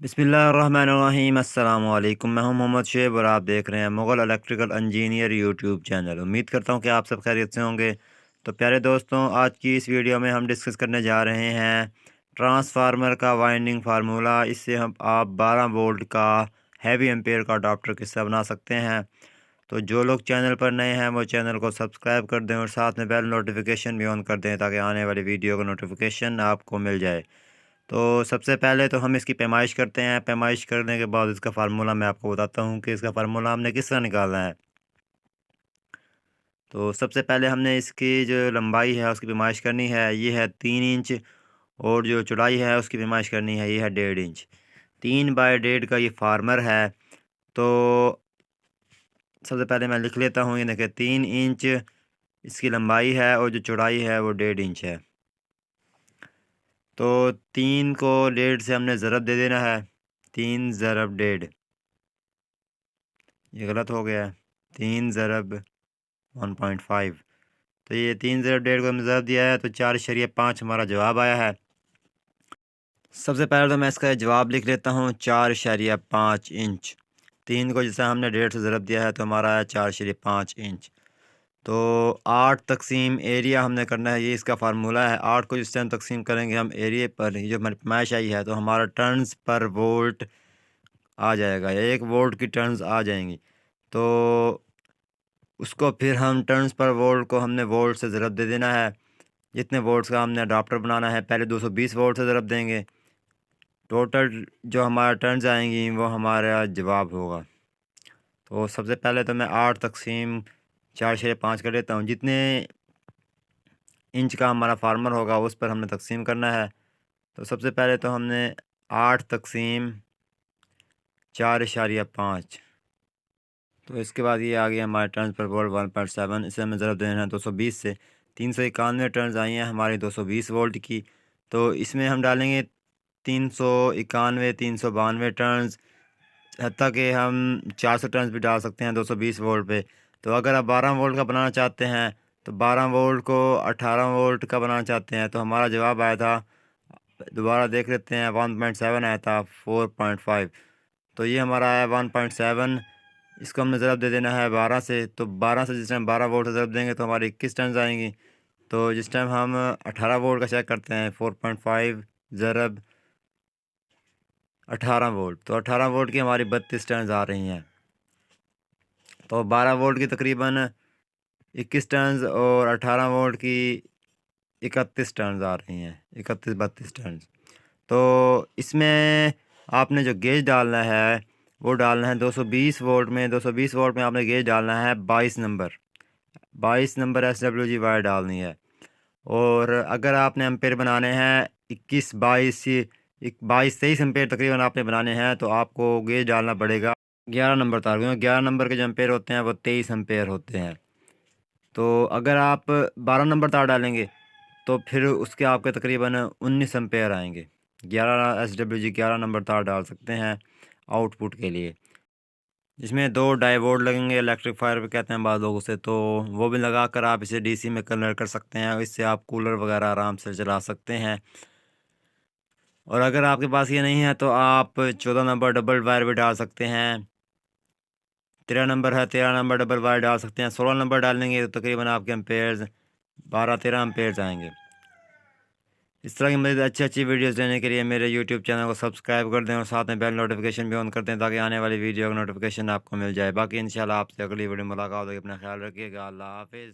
बिस्मिल्लाहिर्रहमानिर्रहीम अस्सलाम वालेकुम। मैं हूं मोहम्मद शेब और आप देख रहे हैं Mughal electrical engineer YouTube channel. उम्मीद करता हूं कि आप सब खैरियत से होंगे। तो प्यारे दोस्तों, आज की इस वीडियो में हम डिस्कस करने जा रहे हैं ट्रांसफार्मर का वाइंडिंग फार्मूला। इससे हम आप 12 वोल्ट का हैवी एम्पेयर का अडाप्टर किस्सा बना सकते हैं। तो जो लोग चैनल पर नए हैं वो चैनल को सब्सक्राइब कर दें और साथ में बेल नोटिफिकेशन भी ऑन कर दें ताकि आने वाली वीडियो का नोटिफिकेशन आपको मिल जाए। तो सबसे पहले तो हम इसकी पैमाइश करते हैं। पैमाइश करने के बाद इसका फार्मूला मैं आपको बताता हूँ कि इसका फार्मूला हमने किस तरह निकालना है। तो सबसे पहले हमने इसकी जो लंबाई है उसकी पैमाइश करनी है, ये है 3 इंच। और जो चौड़ाई है उसकी पैमाइश करनी है, ये है 1.5 इंच। 3 बाय 1.5 का ये फार्मर है। तो सबसे पहले मैं लिख लेता हूँ, ये देखिए 3 इंच इसकी लंबाई है और जो चौड़ाई है वो 1.5 इंच है। तो 3 को 1.5 से हमने ज़रब दे देना है। 3 ज़रब 1.5, ये गलत हो गया है। 3 ज़रब 1.5। तो ये 3 ज़रब 1.5 को हमने ज़रब दिया है तो 4.5 हमारा जवाब आया है। सबसे पहले तो मैं इसका जवाब लिख लेता हूँ, 4.5 इंच। 3 को जैसा हमने 1.5 से ज़रब दिया है तो हमारा आया 4.5 इंच। तो 8 तकसीम एरिया हमने करना है, ये इसका फार्मूला है। 8 को जिस टाइम तकसीम करेंगे हम एरिया पर, ये जो हमारी पैमाइश आई है, तो हमारा टर्न्स पर वोल्ट आ जाएगा, 1 वोल्ट की टर्न्स आ जाएंगी। तो उसको फिर हम टर्न्स पर वोल्ट को हमने वोल्ट से ज़रब दे देना है। जितने वोल्ट्स का हमने अडाप्टर बनाना है, पहले 220 वोल्ट से ज़रब देंगे। टोटल जो हमारा टर्न्स आएंगी वो हमारा जवाब होगा। तो सबसे पहले तो मैं 8 तकसीम 4.5 कर लेता हूँ। जितने इंच का हमारा फार्मर होगा उस पर हमने तकसीम करना है। तो सबसे पहले तो हमने 8 तकसीम 4.5, तो इसके बाद ये आ गया हमारे टर्न्स पर वोल्ट 1.7। इसे हमें ज़रब देना है 220 से। 391 टर्न्स आई हैं हमारी 220 वोल्ट की। तो इसमें हम डालेंगे 391 392 टर्न्स, हत्ता कि हम 400 टर्न्स भी डाल सकते हैं 220 वोल्ट पे। तो अगर आप 12 वोल्ट का बनाना चाहते हैं, तो 12 वोल्ट को 18 वोल्ट का बनाना चाहते हैं, तो हमारा जवाब आया था, दोबारा देख लेते हैं, 1.7 आया था 4.5। तो ये हमारा आया 1.7। इसको हमने ज़रब दे देना है 12 से। तो 12 से जिस टाइम 12 वोल्ट से ज़रब देंगे तो हमारी 21 टर्न्स आएंगी। तो जिस टाइम हम 18 वोल्ट का चेक करते हैं, 4.5 ज़रब 18 वोल्ट, तो 18 वोल्ट की हमारी 32 टर्न्स आ रही हैं। तो 12 वोल्ट की तकरीबन 21 टर्न्स और 18 वोल्ट की 31 टर्न्स आ रही हैं, 31-32 टर्न्स। तो इसमें आपने जो गेज डालना है वो डालना है 220 वोल्ट में। 220 वोल्ट में आपने गेज डालना है 22 नंबर SWG वायर डालनी है। और अगर आपने एम्पेयर बनाने हैं 21 22 22 23 एम्पेयर तकरीबन आपने बनाने हैं, तो आपको गेज डालना पड़ेगा 11 नंबर तार, क्योंकि 11 नंबर के जो एम्पेयर होते हैं वो 23 एम्पेयर होते हैं। तो अगर आप 12 नंबर तार डालेंगे तो फिर उसके आपके तकरीबन 19 एम्पेयर आएंगे। 11 SWG 11 नंबर तार डाल सकते हैं आउटपुट के लिए, जिसमें 2 डायोड लगेंगे, इलेक्ट्रिक फायर भी कहते हैं बाद लोग उसे। तो वो भी लगाकर आप इसे DC में कन्वर्ट कर सकते हैं, इससे आप कूलर वगैरह आराम से चला सकते हैं। और अगर आपके पास ये नहीं है तो आप 14 नंबर डबल वायर भी डाल सकते हैं। 13 नंबर है, 13 नंबर डबल वायर डाल सकते हैं। 16 नंबर डालेंगे तो तकरीबन आपके एम्पेयर्स 12-13 एम्पेयर्स आएंगे। इस तरह की मज़ीद अच्छी अच्छी वीडियोस लेने के लिए मेरे यूट्यूब चैनल को सब्सक्राइब कर दें और साथ में बेल नोटिफिकेशन भी ऑन कर दें ताकि आने वाली वीडियो का नोटिफिकेशन आपको मिल जाए। बाकी इंशाल्लाह आपसे अगली वीडियो में मुलाकात होगी। अपना ख्याल रखिएगा। अल्लाह हाफिज़।